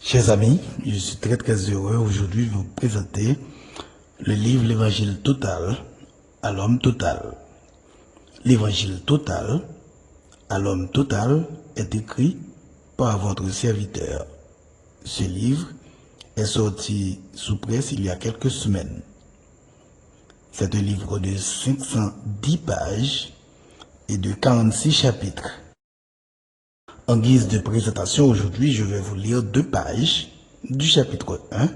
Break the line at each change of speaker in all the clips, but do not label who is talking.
Chers amis, je suis très heureux aujourd'hui de vous présenter le livre L'Évangile total à l'homme total. L'Évangile total à l'homme total est écrit par votre serviteur. Ce livre est sorti sous presse il y a quelques semaines. C'est un livre de 510 pages et de 46 chapitres. En guise de présentation, aujourd'hui, je vais vous lire 2 pages du chapitre 1.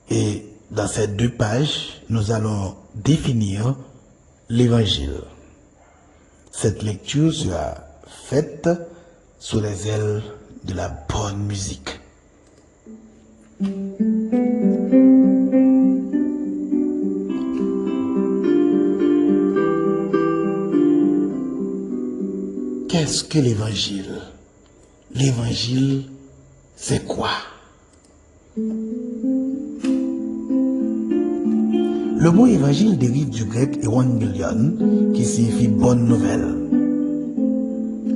Et dans ces 2 pages, nous allons définir l'évangile. Cette lecture sera faite sous les ailes de la bonne musique. Qu'est-ce que l'évangile? L'évangile, c'est quoi? Le mot évangile dérive du grec evangelion, qui signifie bonne nouvelle.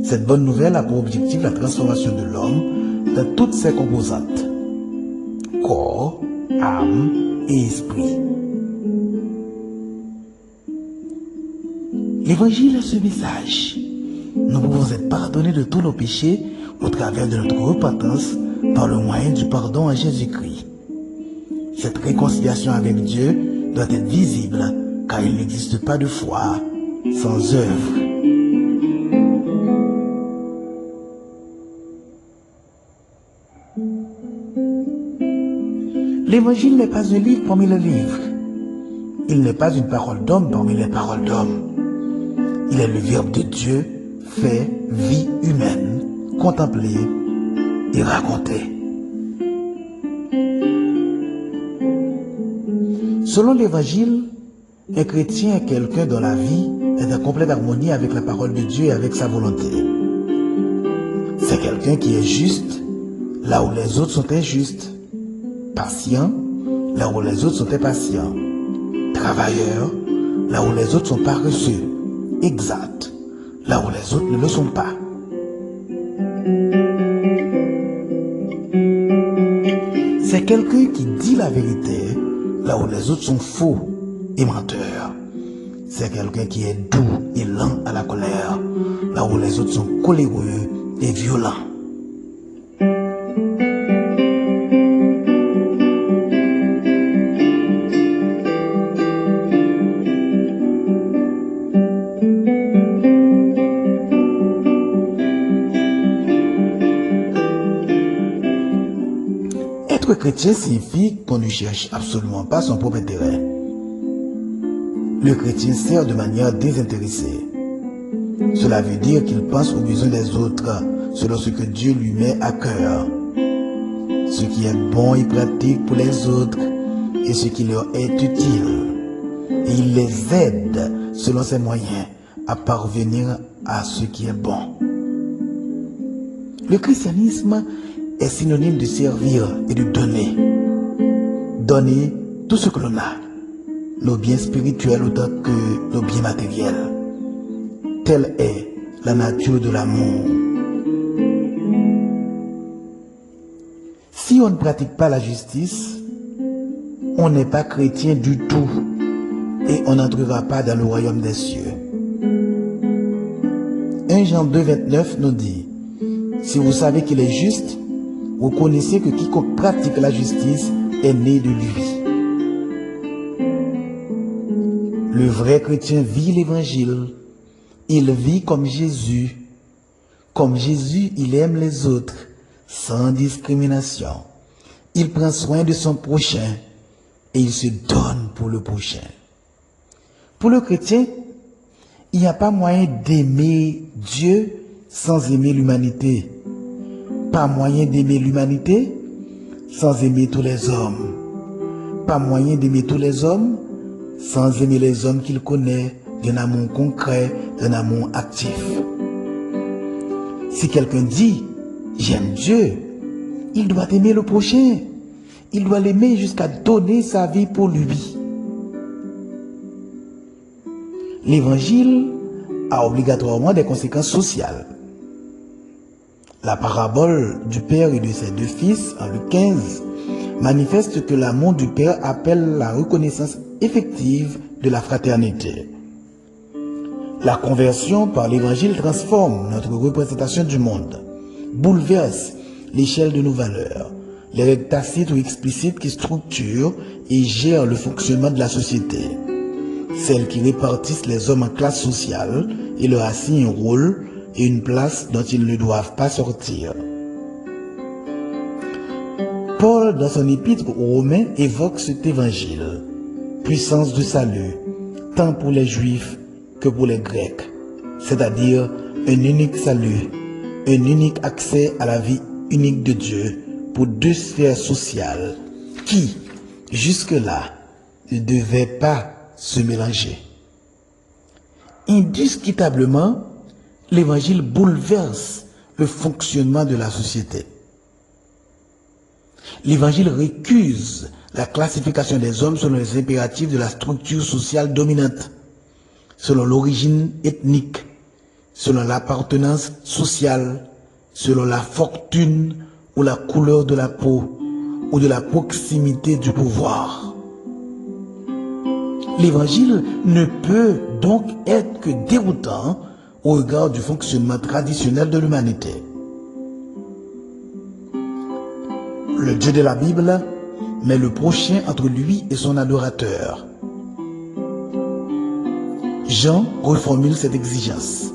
Cette bonne nouvelle a pour objectif la transformation de l'homme dans toutes ses composantes: corps, âme et esprit. L'évangile est ce message. Nous pouvons être pardonnés de tous nos péchés au travers de notre repentance par le moyen du pardon en Jésus-Christ. Cette réconciliation avec Dieu doit être visible car il n'existe pas de foi sans œuvre. L'évangile n'est pas un livre parmi les livres. Il n'est pas une parole d'homme parmi les paroles d'homme. Il est le Verbe de Dieu fait vie humaine, contemplée et racontée. Selon l'Évangile, un chrétien est quelqu'un dont la vie est en complète harmonie avec la parole de Dieu et avec sa volonté. C'est quelqu'un qui est juste là où les autres sont injustes, patient là où les autres sont impatients, travailleur là où les autres sont paresseux, exact là où les autres ne le sont pas. C'est quelqu'un qui dit la vérité là où les autres sont faux et menteurs. C'est quelqu'un qui est doux et lent à la colère là où les autres sont coléreux et violents. Être chrétien signifie qu'on ne cherche absolument pas son propre intérêt. Le chrétien sert de manière désintéressée. Cela veut dire qu'il pense aux besoins des autres selon ce que Dieu lui met à cœur. Ce qui est bon et pratique pour les autres et ce qui leur est utile. Et il les aide selon ses moyens à parvenir à ce qui est bon. Le christianisme est synonyme de servir et de donner. Donner tout ce que l'on a, nos biens spirituels autant que nos biens matériels. Telle est la nature de l'amour. Si on ne pratique pas la justice, on n'est pas chrétien du tout et on n'entrera pas dans le royaume des cieux. 1 Jean 2, 29 nous dit: si vous savez qu'il est juste, vous connaissez que quiconque pratique la justice est né de lui. Le vrai chrétien vit l'évangile. Il vit comme Jésus. Comme Jésus, il aime les autres, sans discrimination. Il prend soin de son prochain et il se donne pour le prochain. Pour le chrétien, il n'y a pas moyen d'aimer Dieu sans aimer l'humanité. Pas moyen d'aimer l'humanité sans aimer tous les hommes. Pas moyen d'aimer tous les hommes sans aimer les hommes qu'il connaît d'un amour concret, d'un amour actif. Si quelqu'un dit « j'aime Dieu », il doit aimer le prochain. Il doit l'aimer jusqu'à donner sa vie pour lui. L'évangile a obligatoirement des conséquences sociales. La parabole du Père et de ses deux fils, en Luc 15, manifeste que l'amour du Père appelle la reconnaissance effective de la fraternité. La conversion par l'Évangile transforme notre représentation du monde, bouleverse l'échelle de nos valeurs, les règles tacites ou explicites qui structurent et gèrent le fonctionnement de la société, celles qui répartissent les hommes en classes sociales et leur assignent un rôle et une place dont ils ne doivent pas sortir. Paul, dans son épître aux Romains, évoque cet évangile, puissance du salut, tant pour les Juifs que pour les Grecs, c'est-à-dire un unique salut, un unique accès à la vie unique de Dieu pour deux sphères sociales qui, jusque-là, ne devaient pas se mélanger. Indiscutablement, l'évangile bouleverse le fonctionnement de la société. L'évangile récuse la classification des hommes selon les impératifs de la structure sociale dominante, selon l'origine ethnique, selon l'appartenance sociale, selon la fortune ou la couleur de la peau ou de la proximité du pouvoir. L'évangile ne peut donc être que déroutant au regard du fonctionnement traditionnel de l'humanité. Le Dieu de la Bible met le prochain entre lui et son adorateur. Jean reformule cette exigence.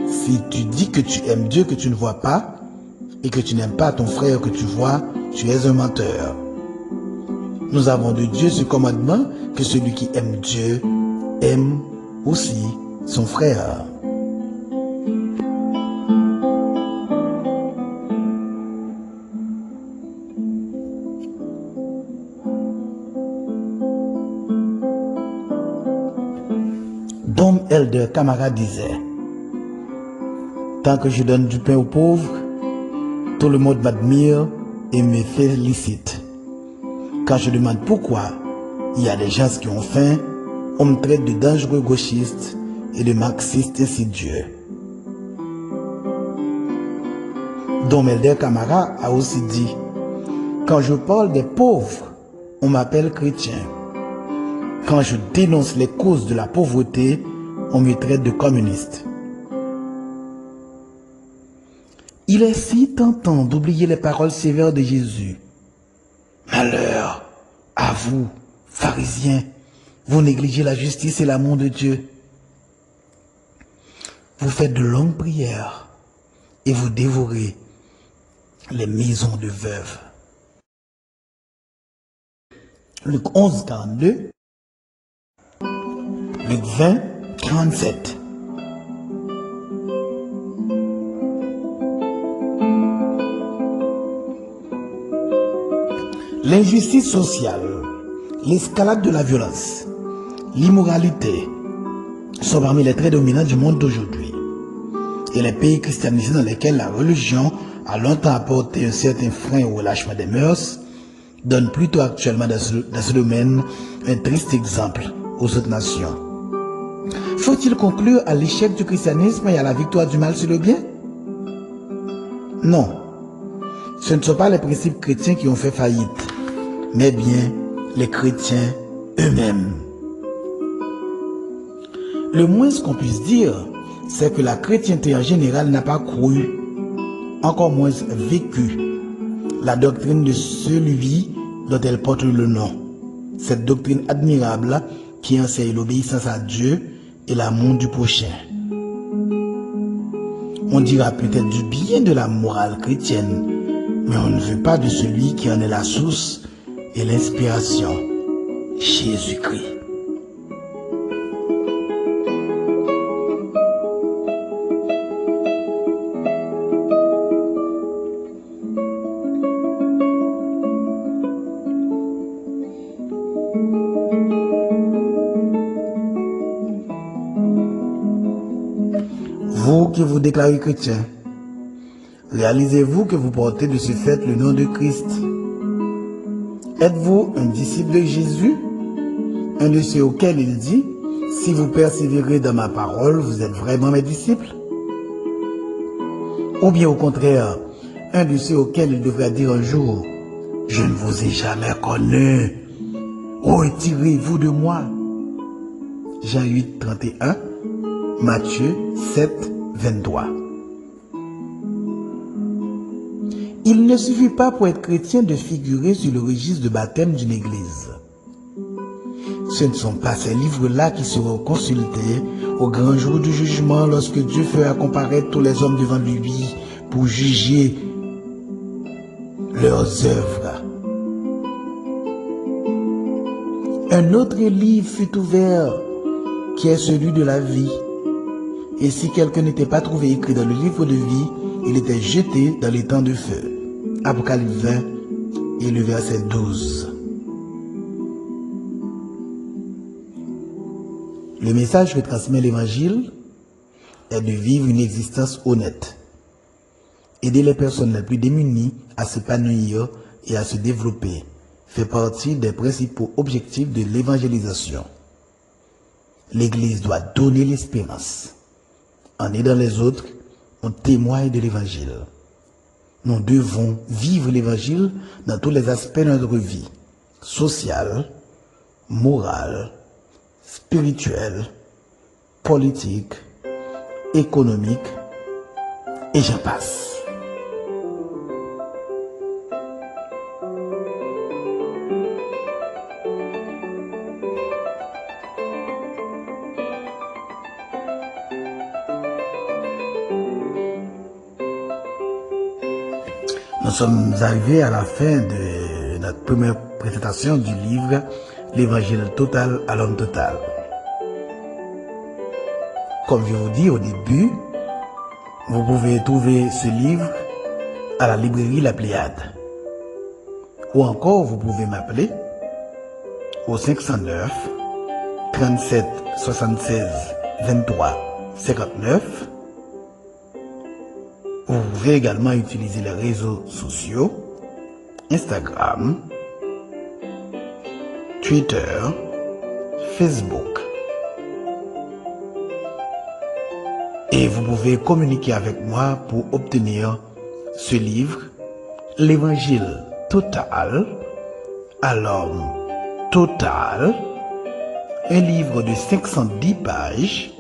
Si tu dis que tu aimes Dieu que tu ne vois pas et que tu n'aimes pas ton frère que tu vois, tu es un menteur. Nous avons de Dieu ce commandement que celui qui aime Dieu aime aussi son frère. Dom Elder Camara disait: tant que je donne du pain aux pauvres, tout le monde m'admire et me félicite. Quand je demande pourquoi il y a des gens qui ont faim, on me traite de dangereux gauchistes et de marxistes insidieux. Dom Elder Camara a aussi dit: quand je parle des pauvres, on m'appelle chrétien. Quand je dénonce les causes de la pauvreté, on me traite de communiste. Il est si tentant d'oublier les paroles sévères de Jésus. Malheur à vous, pharisiens, vous négligez la justice et l'amour de Dieu. Vous faites de longues prières et vous dévorez les maisons de veuves. Luc 11, 42. Luc 20, 37. L'injustice sociale, l'escalade de la violence, l'immoralité sont parmi les traits dominants du monde d'aujourd'hui. Et les pays christianisés dans lesquels la religion a longtemps apporté un certain frein au relâchement des mœurs donnent plutôt actuellement dans ce domaine un triste exemple aux autres nations. Faut-il conclure à l'échec du christianisme et à la victoire du mal sur le bien? Non. Ce ne sont pas les principes chrétiens qui ont fait faillite, mais bien les chrétiens eux-mêmes. Le moins qu'on puisse dire, c'est que la chrétienté en général n'a pas cru, encore moins vécu, la doctrine de celui dont elle porte le nom. Cette doctrine admirable qui enseigne l'obéissance à Dieu et l'amour du prochain. On dira peut-être du bien de la morale chrétienne, mais on ne veut pas de celui qui en est la source et l'inspiration, Jésus-Christ. Vous qui vous déclarez chrétien, réalisez-vous que vous portez de ce fait le nom de Christ? Êtes-vous un disciple de Jésus? Un de ceux auxquels il dit: si vous persévérez dans ma parole, vous êtes vraiment mes disciples? Ou bien au contraire, un de ceux auxquels il devrait dire un jour, je ne vous ai jamais connu, retirez-vous de moi. Jean 8, 31, Matthieu 7, 23. Il ne suffit pas pour être chrétien de figurer sur le registre de baptême d'une église. Ce ne sont pas ces livres-là qui seront consultés au grand jour du jugement lorsque Dieu fera comparaître tous les hommes devant lui pour juger leurs œuvres. Un autre livre fut ouvert qui est celui de la vie. Et si quelqu'un n'était pas trouvé écrit dans le livre de vie, il était jeté dans les temps de feu. Apocalypse 20 et le verset 12. Le message que transmet l'Évangile est de vivre une existence honnête. Aider les personnes les plus démunies à s'épanouir et à se développer fait partie des principaux objectifs de l'évangélisation. L'Église doit donner l'espérance. En aidant les autres, on témoigne de l'Évangile. Nous devons vivre l'Évangile dans tous les aspects de notre vie, sociale, morale, spirituelle, politique, économique, et j'en passe. Nous sommes arrivés à la fin de notre première présentation du livre L'Évangile total à l'homme total. Comme je vous dis au début, vous pouvez trouver ce livre à la librairie La Pléiade. Ou encore, vous pouvez m'appeler au 509 37 76 23 59. Vous pouvez également utiliser les réseaux sociaux, Instagram, Twitter, Facebook. Et vous pouvez communiquer avec moi pour obtenir ce livre, L'Évangile total à l'homme total, un livre de 510 pages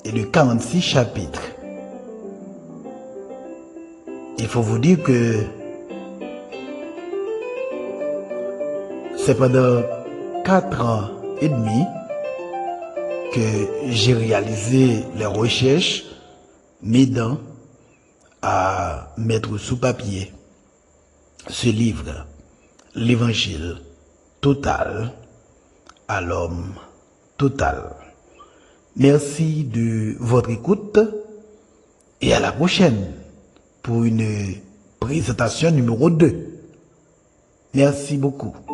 et de 46 chapitres. Il faut vous dire que c'est pendant 4 ans et demi que j'ai réalisé les recherches m'aidant à mettre sous papier ce livre, L'Évangile total à l'homme total. Merci de votre écoute et à la prochaine pour une présentation numéro 2. Merci beaucoup.